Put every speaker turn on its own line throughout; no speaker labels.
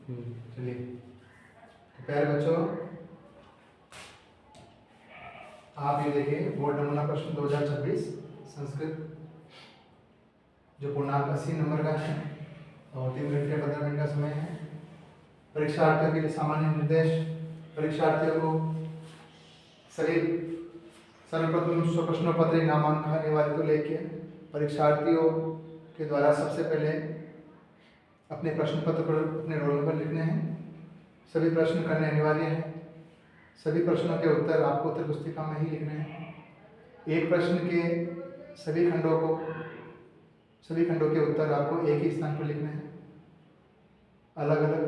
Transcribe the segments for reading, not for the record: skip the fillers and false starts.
चलिए, तो प्यारे बच्चों, आप ये देखिए बोर्ड नमूना प्रश्न 2026 संस्कृत, जो पूर्णांक 80 नंबर का है और 3 घंटे 15 मिनट का समय है। परीक्षार्थियों के लिए सामान्य निर्देश: परीक्षार्थियों को सभी सर्वप्रथम प्रश्नों पत्र नामांकन अनिवार्य को लेके परीक्षार्थियों के द्वारा सबसे पहले अपने प्रश्न पत्र पर अपने रोल नंबर लिखने हैं। सभी प्रश्न करने अनिवार्य हैं। सभी प्रश्नों के उत्तर आपको उत्तर पुस्तिका में ही लिखने हैं। एक प्रश्न के सभी खंडों के उत्तर आपको एक ही स्थान पर लिखने हैं, अलग अलग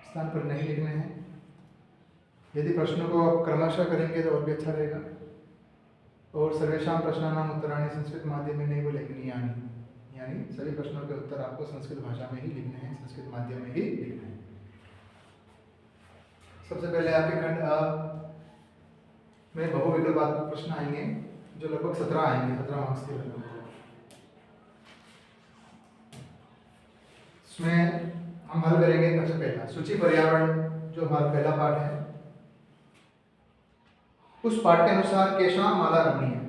स्थान पर नहीं लिखने हैं। यदि प्रश्नों को आप क्रमशः करेंगे तो और भी अच्छा रहेगा। और सर्वेषां प्रश्नानाम् उत्तराणि संस्कृत माध्यम में नहीं बोलेंगे, यानी सभी प्रश्नों के उत्तर आपको संस्कृत भाषा में ही लिखने हैं, संस्कृत माध्यम में ही लिखने हैं। सबसे पहले आपके खंड में बहुविकल्पात्मक प्रश्न आएंगे, जो लगभग 17 आएंगे, 17 मार्क्स के लगभग। इसमें हम हल करेंगे सबसे पहला सूची पर्यावरण, जो हमारा पहला पाठ है। उस पाठ के अनुसार केशां माला रमणीय,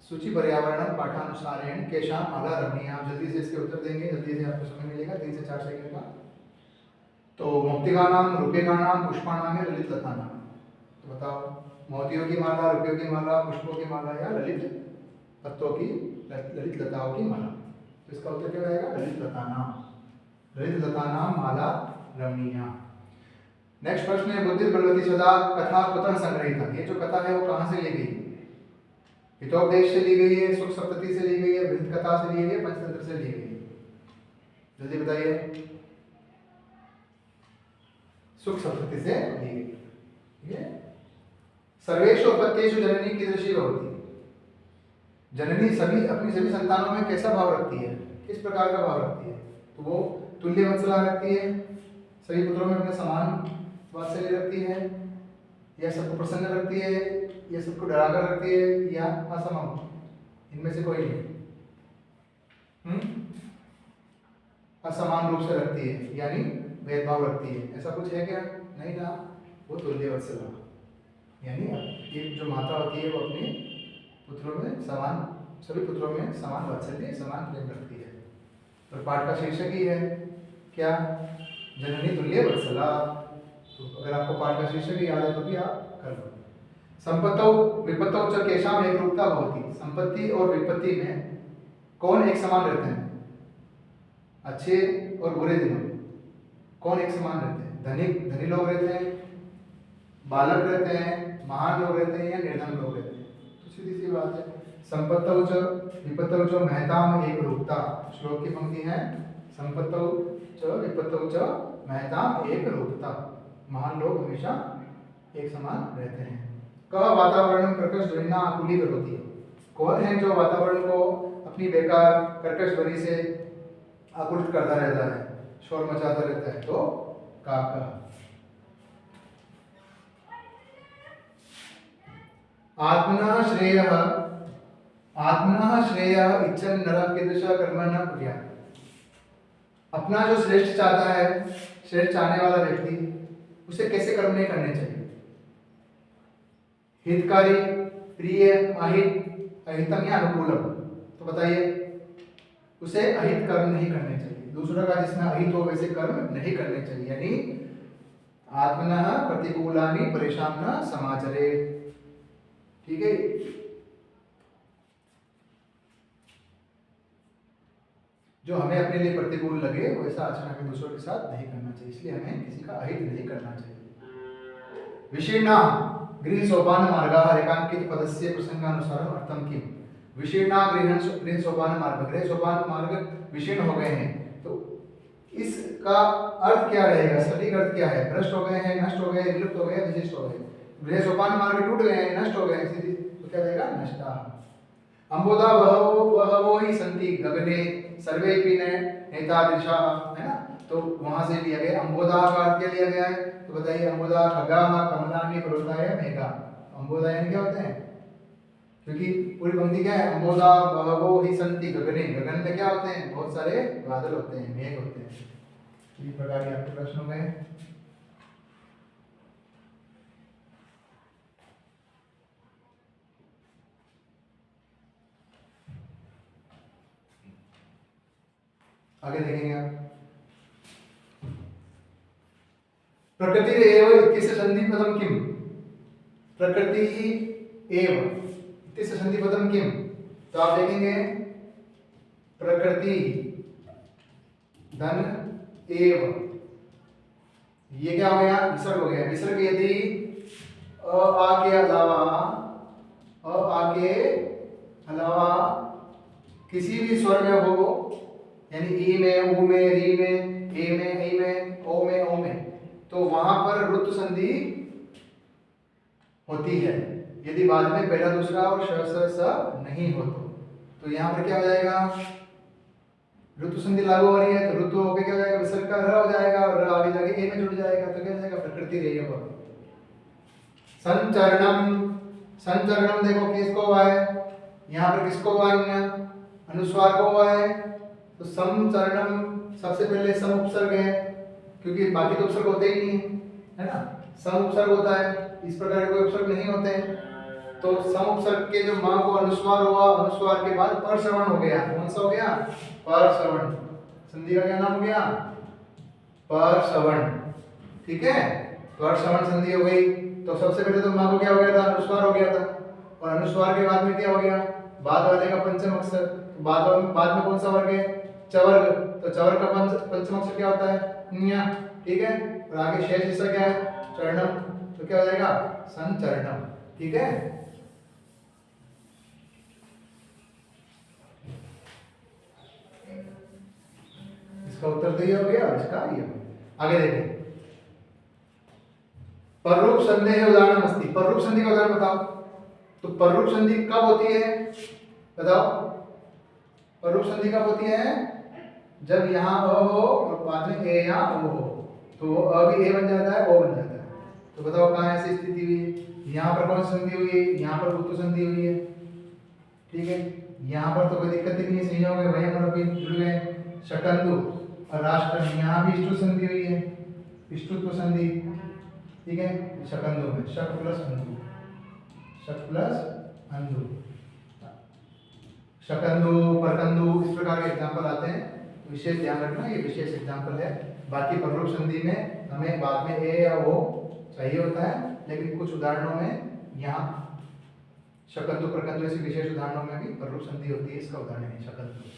सूची पर्यावरण पाठानुसारेण केशां माला रमणीय। आप जल्दी से इसके उत्तर देंगे, जल्दी से आपको समय मिलेगा 3 से 4 सेकंड का। तो मौक्तिकानाम, रूपकानाम, पुष्पाणाम या ललित लतानाम। तो बताओ, मोतियों की माला, रुपयों की माला, पुष्पों की माला या ललित पत्तों की, ललित लताओं की माला। तो इसका उत्तर क्या रहेगा? ललित लतानाम, ललित लतानाम माला रमणीय। नेक्स्ट प्रश्न है बुद्धि बलवती सदा कथा कुतः संग्रहीता। ये जो कथा है वो कहाँ से ली गई? हितोपदेश से ली गई है, सुख सप्तति से ली गई है, बृहत कथा से ली गई है, पंचतंत्र से ली गई है? जल्दी बताइए। सुख सप्तति से ली गई। ठीक है। सर्वेषु उपत्येषु जननी कीदृशी भवति। जननी अपनी सभी संतानों में कैसा भाव रखती है, किस प्रकार का भाव रखती है? तो वो तुल्य वत्सला रखती है, सभी पुत्रों में अपने समान वात्सल्य रखती है, या सबको प्रसन्न रखती है, या सबको डराकर रखती है, या असमान, इनमें से कोई नहीं। असमान रूप से रखती है, यानी भेदभाव रखती है, ऐसा कुछ है क्या? नहीं ना, वो तुल्य वत्सला, यानी ये जो माता होती है वो अपने पुत्रों में समान, सभी पुत्रों में समान वात्सल्य, समान प्रेम रखती है। तो पाठ का शीर्षक ही है क्या? जननी तुल्य वत्सला। तो अगर आपको पाठ का शीर्षक याद है तो भी आप कर लो। संपत्तौ विपत्तौ च केषां एकरूपता भवति। संपत्ति और विपत्ति में कौन एक समान रहते हैं? अच्छे और बुरे दिनों में कौन एक समान रहते हैं? धनी लोग रहते हैं, बालक रहते हैं, महान लोग रहते हैं, या निर्धन लोग रहते हैं? तो सीधी सी बात है। संपत्तौ च विपत्तौ च महताम एकरूपता। श्लोक की पंक्ति है संपत्तौ च विपत्तौ च महताम एकरूपता। महान लोग हमेशा एक समान रहते हैं। कह वातावरण कर्कश ध्वनिना आकुली करोति। कौन है जो वातावरण को अपनी बेकार कर्कश ध्वनि से आकुलित करता रहता है, शोर मचाता रहता है? तो काका। आत्मनः श्रेयः इच्छन् नरः कीदृशः कर्म न कुर्यात्। अपना जो श्रेष्ठ चाहता है, श्रेष्ठ चाहने वाला व्यक्ति, उसे कैसे कर्म नहीं करने चाहिए? हितकारी, प्रिय, अहित, अहितम या अनुकूलम। तो बताइए, उसे अहित कर्म नहीं करने चाहिए। दूसरों का जिसमें अहित हो वैसे कर्म नहीं करने चाहिए। यानी आत्मनः प्रतिकूलानि परेशान न समाचरेत्। ठीक है। जो हमें अपने लिए प्रतिकूल लगे वैसा आचरण हमें दूसरों के साथ नहीं करना चाहिए, इसलिए हमें किसी का अहित नहीं करना चाहिए। विशीर्णा गृह सोपान मार्गाः रेखांकित पदस्य प्रसंगानुसारम् अर्थम किम। विशीर्णा गृह सोपान मार्ग, गृह सोपान मार्ग विशीर्ण हो गए हैं, तो इसका अर्थ क्या रहेगा? सटीक अर्थ क्या है? भ्रष्ट हो गए हैं, नष्ट हो गए, विलुप्त हो गए, विशिष्ट हो गए। गृह सोपान मार्ग टूट गए हैं, नष्ट हो गए, तो क्या रहेगा? नष्टा। अंबोधा बहवो ही सन्ति गगने सर्वेपि नेतादृशा, है ना? तो वहां से लिया गया अंबोधा का अर्थ क्या लिया गया है? तो बताइए, अंबोधा खगाः कमलानि पर्वताय मेघा। अंबोधा यानी क्या होते हैं? क्योंकि पूरी पंक्ति क्या है? अंबोधा बहवो ही सन्ति गगने। गगन में क्या होते हैं? बहुत सारे बादल होते हैं, मेघ होते हैं। इसी प्रकार के आपके प्रश्न हो गए। आगे देखेंगे आप। प्रकृति एव इत्यस्य संधिपदम किम? प्रकृति एव इत्यस्य संधिपदम किम? तो आप देखेंगे प्रकृति धन एव, ये क्या हो गया? विसर्ग हो गया। विसर्ग यदि आ के अलावा किसी भी स्वर में हो, यानी ई में, ऊ में, री में, ए में, ऐ में, ओ में, तो वहां पर ऋतु संधि होती है। यदि बाद में पहला दूसरा और श नहीं हो तो यहाँ पर क्या हो जाएगा? ऋतु संधि लागू हो रही है तो ऋतु होके क्या हो जाएगा? विसर्ग का र हो जाएगा और र आगे जाके ए में जुड़ जाएगा, तो क्या हो जाएगा? प्रकृति रही है। संचरणम, संचरणम देखो किसको हुआ है? यहाँ पर किसको हुआ है? अनुस्वार को हुआ है। तो समचरणम सबसे पहले सम उपसर्ग है, क्योंकि बाकी तो उपसर्ग होते ही नहीं है ना। सम उपसर्ग होता है, इस प्रकार के कोई उपसर्ग नहीं होते हैं। तो सम उपसर्ग के जो मां को अनुस्वार हुआ, अनुस्वार के बाद परश्रवण हो गया। कौन सा हो गया? परश्रवण। संधि का क्या नाम हो गया? परश्रवण। ठीक है, परश्रवण संधि हो गई। तो सबसे पहले तो मां को क्या हो गया था? अनुस्वार हो गया था, और अनुस्वार के बाद में क्या हो गया? बाद वाले का पंचम अक्षर। बाद में कौन सा वर्ग है? चवर्ग। तो चवर्ग का पंचम अक्षर क्या होता है? न्या। ठीक है, और आगे शेष हिस्सा क्या है? चरणम। तो क्या हो जाएगा? संचरणम। ठीक है, इसका उत्तर तो ये हो गया, इसका ये। आगे देखें, पररूप संधि उदाहरण मस्ती। पररूप संधि का उदाहरण बताओ। तो पररूप संधि कब होती है? बताओ। पररूप संधि कब होती है? जब यहाँ अ हो और बाद में ए या ओ हो, तो अ भी ए बन जाता है, ओ बन जाता है। तो बताओ कहाँ ऐसी स्थिति हुई? यहाँ पर कौन सी संधि हुई है? यहाँ पर उत्तु संधि हुई है। ठीक है, यहाँ पर तो कोई दिक्कत ही नहीं है, सही हो गए, वही हम अभी जुड़ गए। शकंदु और राष्ट्र, यहाँ भी इष्टु संधि हुई है, इष्टुत्व संधि। ठीक है, शकंदु में शक प्लस अंधु, शक प्लस अंधु, शकंदु, परकंदु, इस प्रकार के एग्जाम्पल आते हैं। विशेष ध्यान रखना, ये विशेष एग्जाम्पल है। बाकी पररूप संधि में हमें बाद में ए या ओ चाहिए होता है, लेकिन कुछ उदाहरणों में यहाँ शकंदु, परकंदु ऐसे विशेष उदाहरणों में भी पररूप संधि होती है। इसका उदाहरण है शकंदु।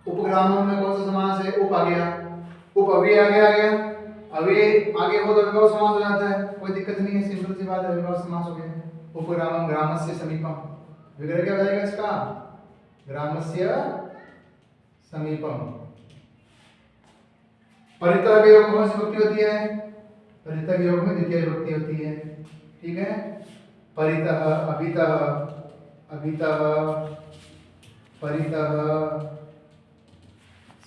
उपग्रामों में कौन सा समास है? उप आ गया, उप अभी आगे आ गया, अभी आगे हो तो विभव समास हो जाता है, कोई दिक्कत नहीं है, सिंपल सी बात है, विभव समास हो गया। उपग्रामम ग्रामस्य समीपम, विग्रह क्या हो जाएगा इसका? ग्रामस्य समीपम। परितः के योग में कौन सी विभक्ति होती है? परितः के योग में द्वितीय विभक्ति होती है। ठीक है, परितः, अभितः, अभितः, परितः,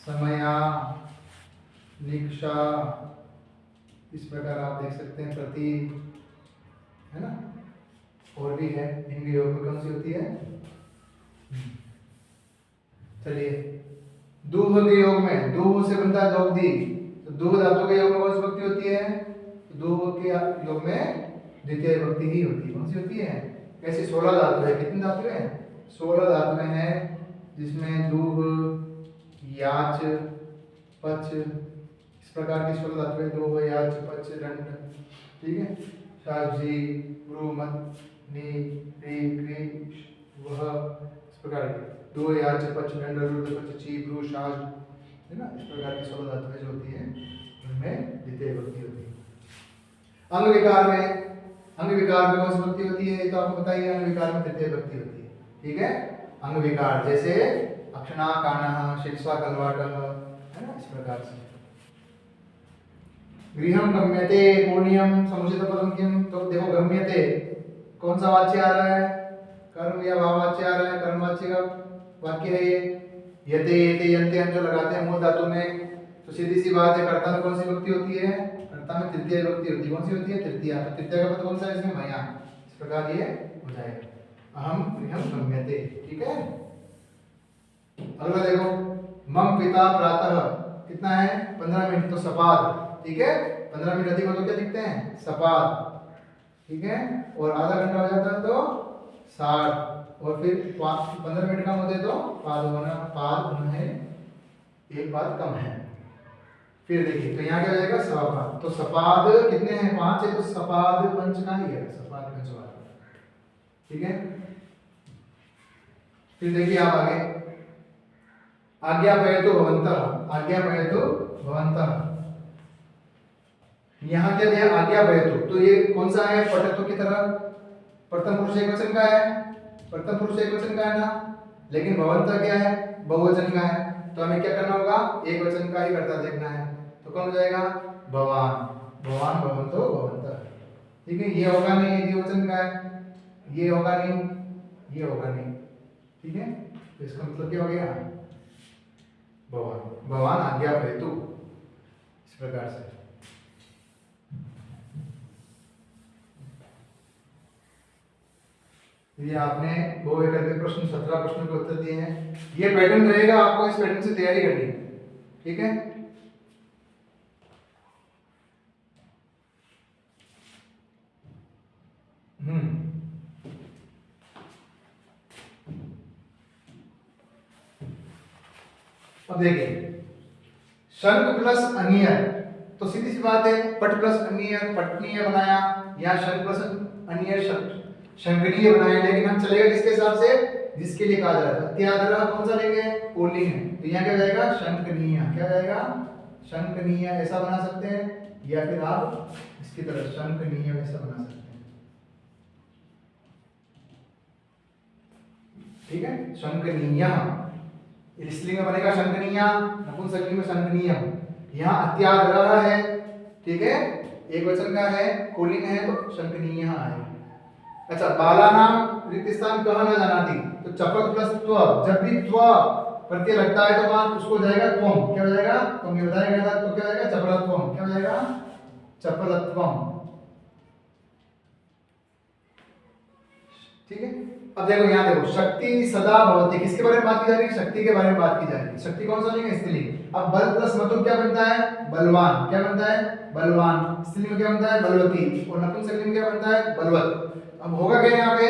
समया, निक्षा, इस प्रकार आप देख सकते हैं। प्रति, है ना, और भी है। इनके योग में कौन सी होती है? चलिए, दूह के योग में, दूह से बनता है दोग्धी, तो दूह धातु के योग में कौन सी विभक्ति होती है? तो दूह के योग में द्वितीय विभक्ति ही होती है। कौन सी होती है? ऐसी 16 धातु है। कितनी धातु है? 16 धातु है, जिसमें दूह, याच, पच, इस प्रकार की 16 धातु है। दूह, याच, पच, दंड। ठीक है, शाजी, ब्रू, मत, नी, री, क्री, वह, इस प्रकार के दो, याच, पच, दंड, रुद्र, पच, ची, ब्रू, शाज, है ना, इस प्रकार की 16 धातुएं जो होती हैं उनमें द्वितीय विभक्ति होती है। अंग विकार में, अंग विकार में कौन सी विभक्ति होती है? तो आपको बताइए, अंग विकार में तृतीय विभक्ति होती है। ठीक है, अंग विकार जैसे अक्षणा, कानः, शिक्षा, कलवाटः, है ना, इस प्रकार से। गृहम गम्यते, पूर्णियम, समुचित पदम किम। तो देखो, गम्यते कौन सा वाच्य आ रहा है? कर्म या भाववाच्य आ रहा है, कर्मवाच्य का वाक्य है ये। यते, यते, यन्ते हम जो लगाते हैं मूल धातु में, तो सीधी सी बात है, कर्ता में कौन सी विभक्ति होती है? कर्ता में तृतीय विभक्ति होती है। कौन सी होती है? तृतीया। तो तृतीया का पद कौन सा है इसमें? मया। इस प्रकार ये हो जाएगा अहम गृहं गम्यते। ठीक है। अगला देखो, मम पिता प्रातः कितना है? 15 मिनट, तो सपाद। ठीक है, 15 मिनट अधिक हो तो क्या लिखते हैं? सपाद। ठीक है, और आधा घंटा हो जाता है तो 60, और फिर 15 मिनट कम होते तो पाद होना, पाद होना है, एक पाद कम है। फिर देखिए तो यहाँ क्या हो जाएगा? सपाद। तो सपाद कितने हैं? 5 है, तो सपाद पंच का ही है, सपाद पंचवाद। ठीक है, फिर देखिए आप आगे, आज्ञापयतु भवन्तः, आज्ञापयतु भवन्तः। यहाँ क्या दिया? आज्ञापयतु। तो ये कौन सा है? पठतु की तरह प्रथम पुरुष एकवचन का है, प्रथम पुरुष एकवचन का है ना, लेकिन भवन्तः क्या है? बहुवचन का है। तो हमें क्या करना होगा? एक वचन का ही कर्ता देखना है। तो कौन हो जाएगा? भवान, भवान भवन्तो भवन्तः। ठीक है, ये होगा नहीं, ये द्विवचन का है, ये होगा नहीं, ये होगा नहीं। ठीक है, तो इसका मतलब क्या हो गया? भवान, भवान आज्ञापयतु, इस प्रकार से। ये आपने दो वैकल्पिक प्रश्न 17 प्रश्नों के उत्तर दिए हैं। ये पैटर्न रहेगा, आपको इस पैटर्न से तैयारी करनी है। ठीक है, अब देखिए, शंख प्लस अनियर, तो सीधी सी बात है, पट प्लस अनियर पटनीय बनाया, या शंख प्लस अनियर शंखनीय बनाया, लेकिन हम चलेगा किसके हिसाब से? जिसके लिए कहा जा रहा है। त्यादरा कौन सा लेंगे? पुल्लिंग है, तो यहाँ क्या हो जाएगा? शंखनीय। क्या हो जाएगा? शंखनीय, ऐसा बना सकते हैं, या फिर आप इसकी तरह शंखनीय ऐसा बना सकते हैं। ठीक है, शंखनीय स्त्रीलिंग में बनेगा शंखनीय, नपुंसकलिंग में शंखनीय। यहाँ अत्याग्रह है, ठीक है, एक वचन का है, पुल्लिंग है, तो शंखनीय आएगा। अच्छा, बालानाम रिक्त स्थान कह न जानाति, तो चपल प्लस त्व, जब भी त्व प्रत्यय लगता है तो वहां उसको हो जाएगा त्वम। क्या हो जाएगा? तुम ये बताया गया था, तो क्या हो जाएगा? चपलत्वम। क्या हो जाएगा? चपलत्वम। ठीक है, अब देखो यहाँ देखो, शक्ति सदा भवति, किसके बारे में बात की जा रही है? शक्ति के बारे में बात की जा रही है। शक्ति कौन सा लिंग है? स्त्रीलिंग। अब बल प्लस मतु क्या बनता है? बलवान। क्या बनता है? बलवान। स्त्रीलिंग में क्या बनता है? बलवती, और नपुंसकलिंग में क्या बनता है? बलवत। अब होगा क्या यहाँ पे?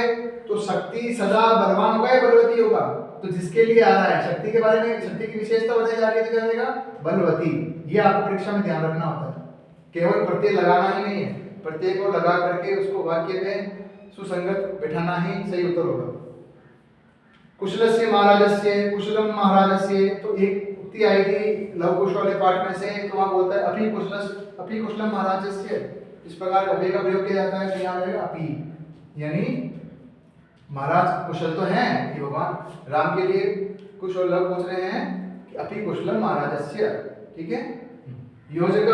तो शक्ति सदा बलवान होगा या बलवती होगा? तो जिसके लिए आ रहा है, शक्ति के बारे में, शक्ति की विशेषता बताई जा रही है, तो क्या रहेगा? बलवती। ये आपको परीक्षा में ध्यान रखना होता है, केवल प्रत्यय लगाना ही नहीं है, प्रत्यय को लगा करके उसको वाक्य में सुसंगत बैठाना ही सही उत्तर होगा। कुशलस्य महाराजस्य, कुशलम महाराजस्य, तो एक उक्ति आई थी लव कुश वाले पाठ में से, तो वहां बोलता है अपि कुशलम महाराजस्य। इस प्रकार अभय का प्रयोग किया जाता है, तो यहाँ रहेगा अपि, यानी महाराज कुशल तो हैं, ये भगवान राम के लिए कुश और लव पूछ रहे हैं कि अपि कुशलम महाराजस्य। ठीक है, योजक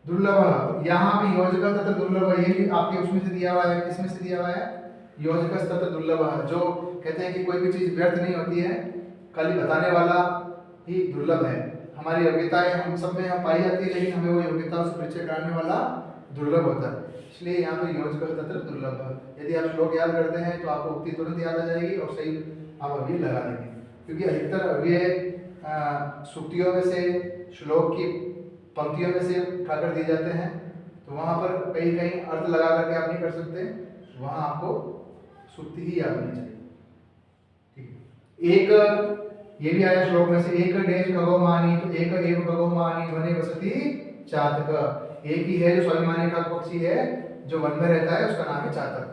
दुर्लभ, यहाँ पे योजक तथा दुर्लभ, ये भी आपके उसमें से दिया हुआ है। किसमें से दिया हुआ है? योजक तथा दुर्लभ, जो कहते हैं कि कोई भी चीज व्यर्थ नहीं होती है, खाली बताने वाला ही दुर्लभ है। हमारी योग्यताएं हम सब में पाई जाती है, लेकिन हमें वो योग्यता से परिचय कराने वाला दुर्लभ होता है। इसलिए यहाँ पे योजक तथा दुर्लभ, यदि आप श्लोक याद करते हैं तो आपको उक्ति तुरंत याद आ जाएगी और सही आप अभी लगा देंगे, क्योंकि अधिकतर अभी सूक्तियों में से, श्लोक की पंक्तियों में से उठाकर दिए जाते हैं, तो वहां पर कहीं कहीं अर्थ लगा करके आप नहीं कर सकते, वहां आपको सूक्ति ही याद होनी चाहिए। ठीक, एक ये भी आया श्लोक में से, एक डेश खगोमानी, तो एक एव खगोमानी वने वसति चातक, एक ही है जो स्वाभिमानी का पक्षी है, जो वन में रहता है, उसका नाम है चातक।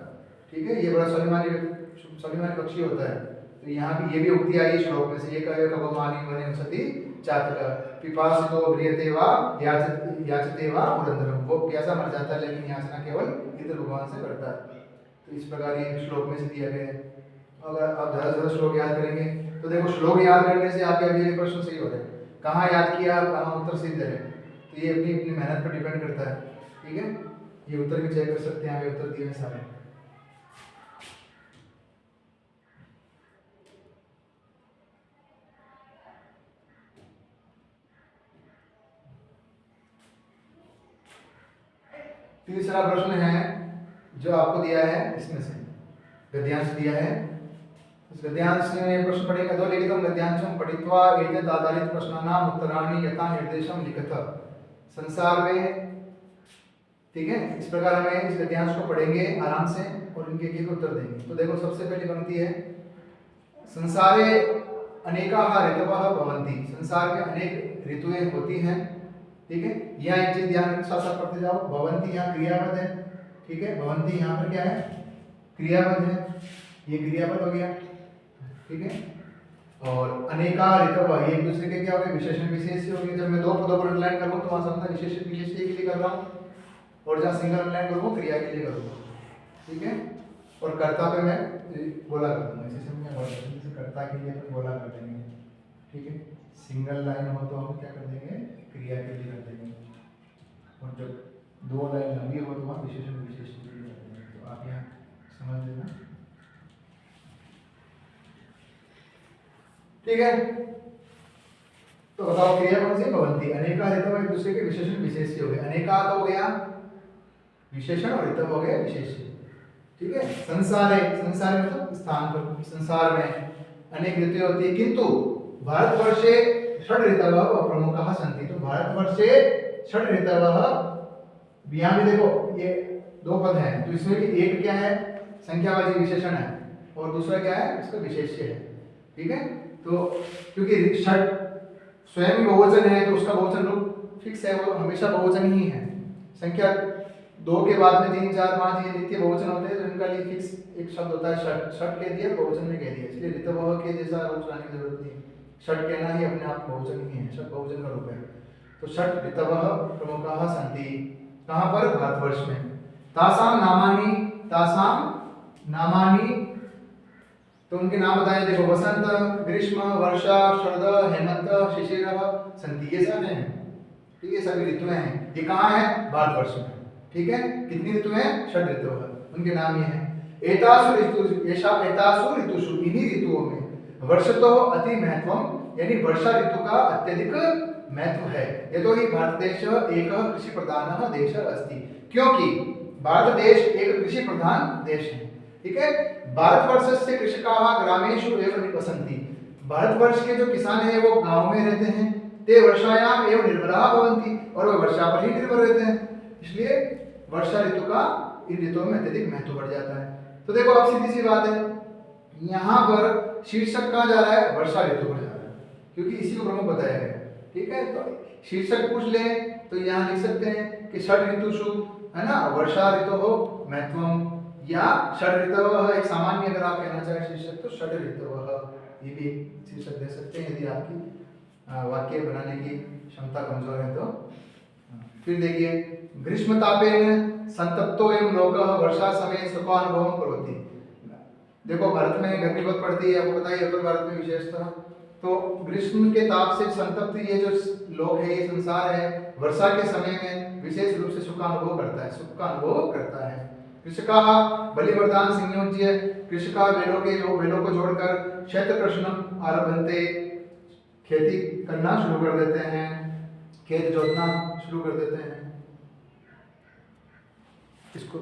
ठीक है, ये बड़ा स्वाभिमानी पक्षी होता है। तो यहाँ भी ये भी उक्ति आई है श्लोक में से, एक एव खगोमानी वने वसति चातक, पिपासितो म्रियते वा याचते वा पुरंदरम, वो प्यासा मर जाता है लेकिन याचना केवल इंद्र भगवान से करता है। तो इस प्रकार ये श्लोक में से दिया गया है। अगर आप ज़्यादा श्लोक याद करेंगे तो देखो, श्लोक याद करने से आपके अभी ये प्रश्न सही हो रहे हैं, कहाँ याद किया, कहाँ उत्तर सिद्ध है, तो ये अपनी अपनी मेहनत पर डिपेंड करता है। ठीक है, ये उत्तर भी चेक कर सकते हैं, आगे उत्तर दिए हैं सारे। तीसरा प्रश्न है जो आपको दिया है इसमें से गद्यांश दिया है। इस गद्यांश में प्रश्न पढ़ेगा दो लिखितं गद्यांशं पठित्वा एतद् आधारित प्रश्नानाम् उत्तराणि यथा निर्देशं लिखत। संसार में, ठीक है, इस प्रकार हमें इस गद्यांश को पढ़ेंगे आराम से और इनके एक उत्तर देंगे। तो देखो सबसे पहली पंक्ति है संसारे अनेकाः ऋतवः भवन्ति। संसार में अनेक ऋतुएं होती हैं, ठीक है। यहाँ एक चीज ध्यान साथ साथ पढ़ते जाओ, भवन्ति यहाँ क्रियापद है, ठीक है। भवन्ति यहाँ पर क्या है, क्रियापद है, ये क्रियापद हो गया, ठीक है। और अनेका ऋतव ये एक दूसरे के क्या हो गए, विशेषण विशेष्य हो गए। जब मैं दो पदों पर अंडरलाइन करूँ तो वहां समझना विशेषण विशेष्य के लिए कर रहा हूँ, और जहाँ सिंगल अंडरलाइन करूँ क्रिया के लिए करूँगा, ठीक है। और कर्ता पे मैं बोला कर दूंगा, इसी से मैं कर्ता के लिए बोला कर देंगे, ठीक है। सिंगल लाइन हो तो हम क्या कर देंगे, क्रिया के लिए कर देंगे, और जब दो लाइन लंबी हो तो वहाँ विशेषण विशेष्य के लिए कर देंगे। तो आप यहाँ समझ लेना, ठीक है। तो बताओ क्रिया कौन सी, भवन्ति। अनेका ऋतव एक दूसरे के विशेषण विशेष्य हो गए। अनेका तो हो गया विशेषण और ऋतव हो गया विशेष्य, ठीक है। संसारे, संसार मतलब स्थान पर, संसार में अनेक ऋतुएं होती है, किंतु भारतवर्षे षड ऋतवः प्रमुखः सन्ति। तो भारतवर्षे षड ऋतवः, यहाँ भी देखो ये दो पद हैं, तो इसमें भी एक क्या है, संख्यावाची विशेषण है, और दूसरा क्या है, इसका विशेष्य है, ठीक है। तो क्योंकि षड स्वयं बहुवचन है तो उसका बहुवचन रूप फिक्स है, वो हमेशा बहुवचन ही है। संख्या दो के बाद में 3, 4, 5 ये नित्य बहुवचन होते हैं, तो इनका लिए फिक्स एक शब्द होता है षड। षड कह दिया बहुवचन में कह दिया, इसलिए ऋतवः के जैसा रूप लाने की जरूरत नहीं। षड कहना ही अपने आप बहुवचन ही है, षड बहुवचन का रूप है। तो षड ऋतवः प्रमुखाः सन्ति, कहाँ पर, भारतवर्ष में। तासाम नामानि, तासाम नामानि, तो उनके नाम बताए देखो, वसंत, ग्रीष्म, वर्षा, शरद, हेमंत, शिशिरः सन्ति, ये सब हैं, ठीक है, सभी ऋतुएं हैं। ये कहाँ है, भारतवर्ष में, ठीक है। कितनी ऋतु हैं, षड ऋतु है, उनके नाम ये हैं। एतासु ऋतु, एतासु ऋतुषु, इन्हीं ऋतुओं में वर्षतो अति महत्वम, यानी वर्षा ऋतु का अत्यधिक महत्व है। यतोहि भारत देश एक कृषि प्रधान देश अस्ति, क्योंकि भारत देश एक कृषि प्रधान देश है, ठीक है। भारतवर्षस्य कृषकाः ग्रामेषु एव निवसन्ति। भारतवर्ष के जो किसान हैं वो गांव में रहते हैं। ते वर्षायाम एव निर्भराः भवन्ति, और वह वर्षा पर ही निर्भर रहते हैं, इसलिए वर्षा ऋतु का इन ऋतुओं में अत्यधिक महत्व बढ़ जाता है। तो देखो अब सीधी सी बात है, यहाँ पर शीर्षक कहाँ जा रहा है, वर्षा ऋतु पर जा रहा है, क्योंकि इसी को प्रमुख बताया गया, ठीक है। तो शीर्षक पूछ ले तो यहाँ लिख सकते हैं कि षड ऋतुषु, है ना, वर्षा ऋतु हो महत्वम, या षड ऋतवः एक सामान्य अगर आप कहना चाहे शीर्षक तो षड ऋतवः, ये भी शीर्षक दे सकते हैं यदि आपकी वाक्य बनाने की क्षमता कमजोर है तो। फिर देखिए, ग्रीष्म तापेन संतप्तो एवं लोकः वर्षा समय सुखानुभवं करोति। देखो भारत में गर्मी बहुत पड़ती है, आपको बताइए उत्तर भारत में विशेषतः, तो ग्रीष्म के ताप से संतप्त ये जो लोक है, ये संसार है, वर्षा के समय में विशेष रूप से सुख का अनुभव करता है, सुख का अनुभव करता है। कृषकाः बलिवर्धान संयोज्य, कृषका बैलों को जोड़कर क्षेत्र कृषणम आरभन्ते, खेती करना शुरू कर देते हैं, खेत जोतना शुरू कर देते हैं। इसको